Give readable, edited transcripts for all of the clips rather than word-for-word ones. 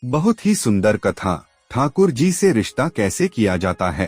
बहुत ही सुंदर कथा। ठाकुर जी से रिश्ता कैसे किया जाता है।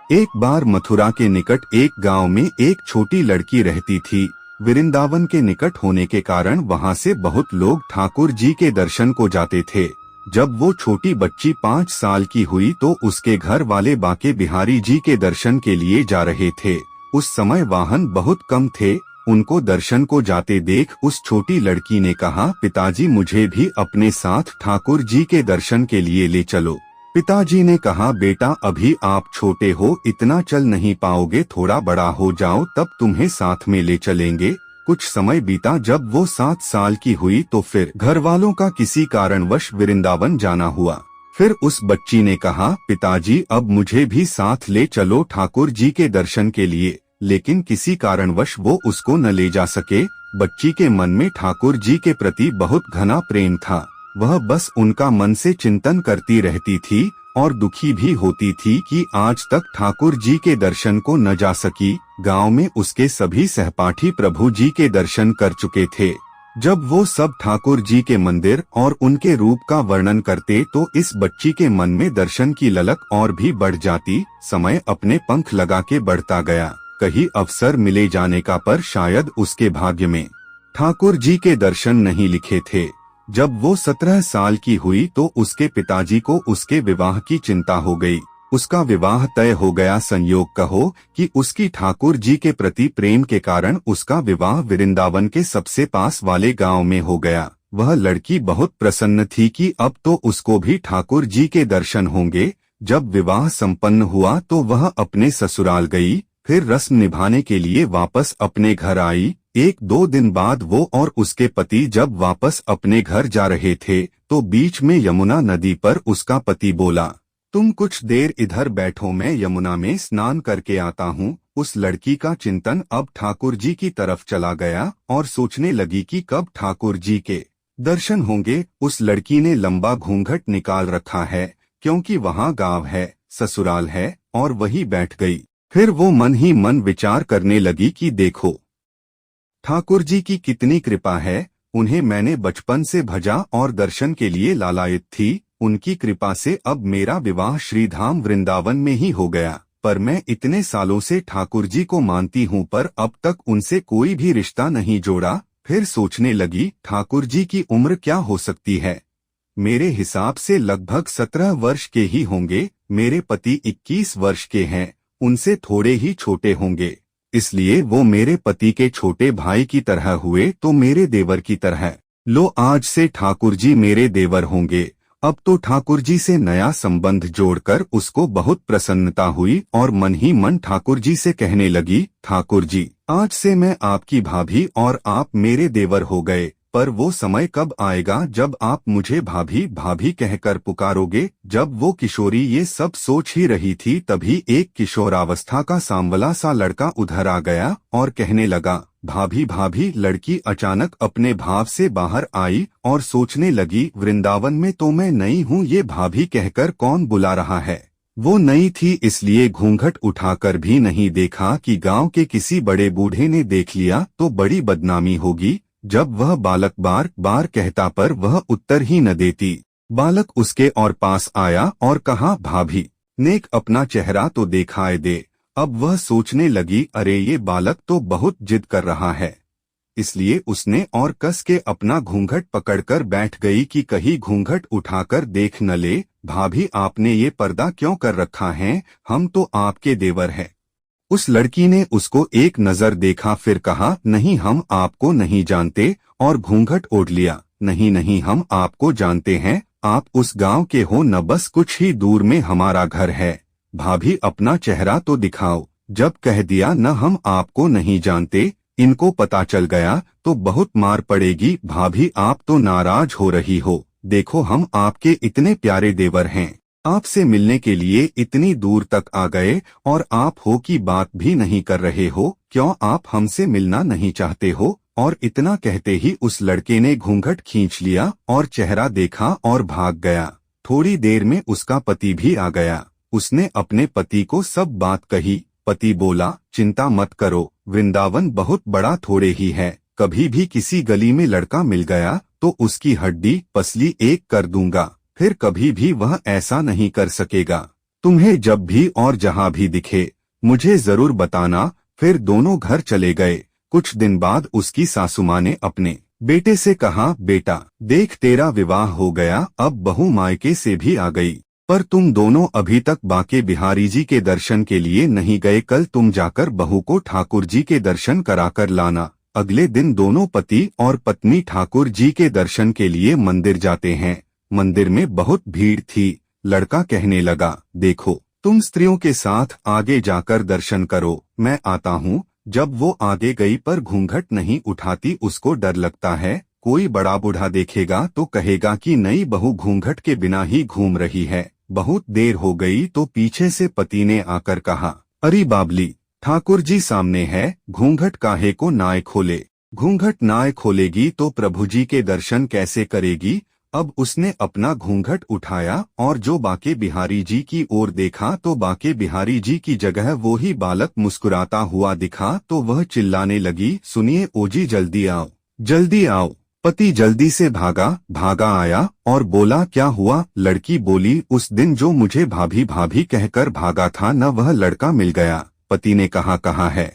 एक बार मथुरा के निकट एक गांव में एक छोटी लड़की रहती थी। वृंदावन के निकट होने के कारण वहां से बहुत लोग ठाकुर जी के दर्शन को जाते थे। जब वो छोटी बच्ची 5 साल की हुई तो उसके घर वाले बांके बिहारी जी के दर्शन के लिए जा रहे थे। उस समय वाहन बहुत कम थे। उनको दर्शन को जाते देख उस छोटी लड़की ने कहा, पिताजी मुझे भी अपने साथ ठाकुर जी के दर्शन के लिए ले चलो। पिताजी ने कहा, बेटा अभी आप छोटे हो, इतना चल नहीं पाओगे, थोड़ा बड़ा हो जाओ तब तुम्हें साथ में ले चलेंगे। कुछ समय बीता। जब वो 7 साल की हुई तो फिर घर वालों का किसी कारणवश वृंदावन जाना हुआ। फिर उस बच्ची ने कहा, पिताजी अब मुझे भी साथ ले चलो ठाकुर जी के दर्शन के लिए। लेकिन किसी कारणवश वो उसको न ले जा सके। बच्ची के मन में ठाकुर जी के प्रति बहुत घना प्रेम था। वह बस उनका मन से चिंतन करती रहती थी और दुखी भी होती थी कि आज तक ठाकुर जी के दर्शन को न जा सकी। गांव में उसके सभी सहपाठी प्रभु जी के दर्शन कर चुके थे। जब वो सब ठाकुर जी के मंदिर और उनके रूप का वर्णन करते तो इस बच्ची के मन में दर्शन की ललक और भी बढ़ जाती। समय अपने पंख लगा के बढ़ता गया। कहीं अवसर मिले जाने का, पर शायद उसके भाग्य में ठाकुर जी के दर्शन नहीं लिखे थे। जब वो 17 साल की हुई तो उसके पिताजी को उसके विवाह की चिंता हो गई। उसका विवाह तय हो गया। संयोग कहो कि उसकी ठाकुर जी के प्रति प्रेम के कारण उसका विवाह वृंदावन के सबसे पास वाले गांव में हो गया। वह लड़की बहुत प्रसन्न थी कि अब तो उसको भी ठाकुर जी के दर्शन होंगे। जब विवाह संपन्न हुआ तो वह अपने ससुराल गई। फिर रस्म निभाने के लिए वापस अपने घर आई। 1-2 दिन बाद वो और उसके पति जब वापस अपने घर जा रहे थे तो बीच में यमुना नदी पर उसका पति बोला, तुम कुछ देर इधर बैठो, मैं यमुना में स्नान करके आता हूँ। उस लड़की का चिंतन अब ठाकुर जी की तरफ चला गया और सोचने लगी कि कब ठाकुर जी के दर्शन होंगे। उस लड़की ने लंबा घूंघट निकाल रखा है क्योंकि वहाँ गांव है, ससुराल है, और वही बैठ गई। फिर वो मन ही मन विचार करने लगी कि देखो ठाकुर जी की कितनी कृपा है। उन्हें मैंने बचपन से भजा और दर्शन के लिए लालायित थी। उनकी कृपा से अब मेरा विवाह श्रीधाम वृंदावन में ही हो गया। पर मैं इतने सालों से ठाकुर जी को मानती हूँ, पर अब तक उनसे कोई भी रिश्ता नहीं जोड़ा। फिर सोचने लगी, ठाकुर जी की उम्र क्या हो सकती है। मेरे हिसाब से लगभग 17 वर्ष के ही होंगे। मेरे पति 21 वर्ष के हैं, उनसे थोड़े ही छोटे होंगे। इसलिए वो मेरे पति के छोटे भाई की तरह हुए तो मेरे देवर की तरह। लो आज से ठाकुर जी मेरे देवर होंगे। अब तो ठाकुर जी से नया संबंध जोड़कर उसको बहुत प्रसन्नता हुई और मन ही मन ठाकुर जी से कहने लगी, ठाकुर जी आज से मैं आपकी भाभी और आप मेरे देवर हो गए। पर वो समय कब आएगा जब आप मुझे भाभी भाभी कहकर पुकारोगे। जब वो किशोरी ये सब सोच ही रही थी तभी एक किशोरावस्था का सांवला सा लड़का उधर आ गया और कहने लगा, भाभी भाभी। लड़की अचानक अपने भाव से बाहर आई और सोचने लगी, वृंदावन में तो मैं नई हूँ, ये भाभी कहकर कौन बुला रहा है। वो नई थी इसलिए घूंघट उठाकर भी नहीं देखा कि गांव के किसी बड़े बूढ़े ने देख लिया तो बड़ी बदनामी होगी। जब वह बालक बार बार कहता पर वह उत्तर ही न देती। बालक उसके और पास आया और कहा, भाभी नेक अपना चेहरा तो दिखाए दे। अब वह सोचने लगी, अरे ये बालक तो बहुत जिद कर रहा है। इसलिए उसने और कस के अपना घूंघट पकड़कर बैठ गई कि कहीं घूंघट उठाकर देख न ले। भाभी आपने ये पर्दा क्यों कर रखा है, हम तो आपके देवर हैं। उस लड़की ने उसको एक नजर देखा, फिर कहा, नहीं हम आपको नहीं जानते, और घूंघट ओढ़ लिया। नहीं नहीं हम आपको जानते हैं, आप उस गांव के हो न, बस कुछ ही दूर में हमारा घर है। भाभी अपना चेहरा तो दिखाओ। जब कह दिया न हम आपको नहीं जानते, इनको पता चल गया तो बहुत मार पड़ेगी। भाभी आप तो नाराज हो रही हो, देखो हम आपके इतने प्यारे देवर हैं, आपसे मिलने के लिए इतनी दूर तक आ गए और आप हो की बात भी नहीं कर रहे हो। क्यों आप हमसे मिलना नहीं चाहते हो। और इतना कहते ही उस लड़के ने घूंघट खींच लिया और चेहरा देखा और भाग गया। थोड़ी देर में उसका पति भी आ गया। उसने अपने पति को सब बात कही। पति बोला, चिंता मत करो, वृंदावन बहुत बड़ा थोड़े ही है, कभी भी किसी गली में लड़का मिल गया तो उसकी हड्डी पसली एक कर दूंगा, फिर कभी भी वह ऐसा नहीं कर सकेगा। तुम्हें जब भी और जहां भी दिखे मुझे जरूर बताना। फिर दोनों घर चले गए। कुछ दिन बाद उसकी सासू माँ ने अपने बेटे से कहा, बेटा देख तेरा विवाह हो गया, अब बहू मायके से भी आ गई, पर तुम दोनों अभी तक बांके बिहारी जी के दर्शन के लिए नहीं गए। कल तुम जाकर बहू को ठाकुर जी के दर्शन कराकर लाना। अगले दिन दोनों पति और पत्नी ठाकुर जी के दर्शन के लिए मंदिर जाते हैं। मंदिर में बहुत भीड़ थी। लड़का कहने लगा, देखो तुम स्त्रियों के साथ आगे जाकर दर्शन करो, मैं आता हूँ। जब वो आगे गई पर घूंघट नहीं उठाती, उसको डर लगता है कोई बड़ा बूढ़ा देखेगा तो कहेगा कि नई बहू घूंघट के बिना ही घूम रही है। बहुत देर हो गई तो पीछे से पति ने आकर कहा, अरे बाबली, ठाकुर जी सामने है, घूंघट काहे को नाय खोले। घूंघट नाय खोलेगी तो प्रभु जी के दर्शन कैसे करेगी। अब उसने अपना घूंघट उठाया और जो बांके बिहारी जी की ओर देखा तो बांके बिहारी जी की जगह वो ही बालक मुस्कुराता हुआ दिखा। तो वह चिल्लाने लगी, सुनिए ओजी, जल्दी आओ, जल्दी आओ। पति जल्दी से भागा आया और बोला, क्या हुआ। लड़की बोली, उस दिन जो मुझे भाभी भाभी कहकर भागा था न, वह लड़का मिल गया। पति ने कहा, कहाँ है?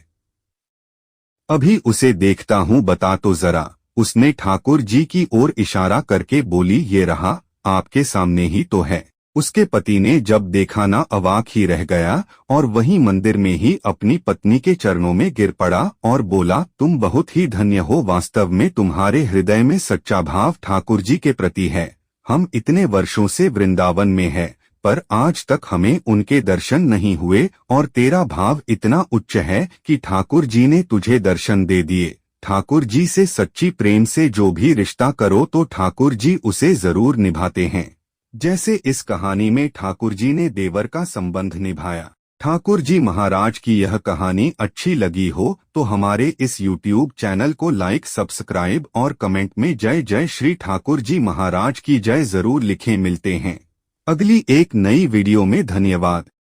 अभी उसे देखता हूँ, बता तो जरा। उसने ठाकुर जी की ओर इशारा करके बोली, ये रहा, आपके सामने ही तो है। उसके पति ने जब देखा ना, अवाक ही रह गया और वहीं मंदिर में ही अपनी पत्नी के चरणों में गिर पड़ा और बोला, तुम बहुत ही धन्य हो, वास्तव में तुम्हारे हृदय में सच्चा भाव ठाकुर जी के प्रति है। हम इतने वर्षों से वृंदावन में है, पर आज तक हमें उनके दर्शन नहीं हुए और तेरा भाव इतना उच्च है कि ठाकुर जी ने तुझे दर्शन दे दिए। ठाकुर जी से सच्ची प्रेम से जो भी रिश्ता करो तो ठाकुर जी उसे जरूर निभाते हैं। जैसे इस कहानी में ठाकुर जी ने देवर का संबंध निभाया। ठाकुर जी महाराज की यह कहानी अच्छी लगी हो तो हमारे इस YouTube चैनल को लाइक, सब्सक्राइब और कमेंट में जय जय श्री ठाकुर जी महाराज की जय जरूर लिखें। मिलते हैं अगली एक नई वीडियो में। धन्यवाद।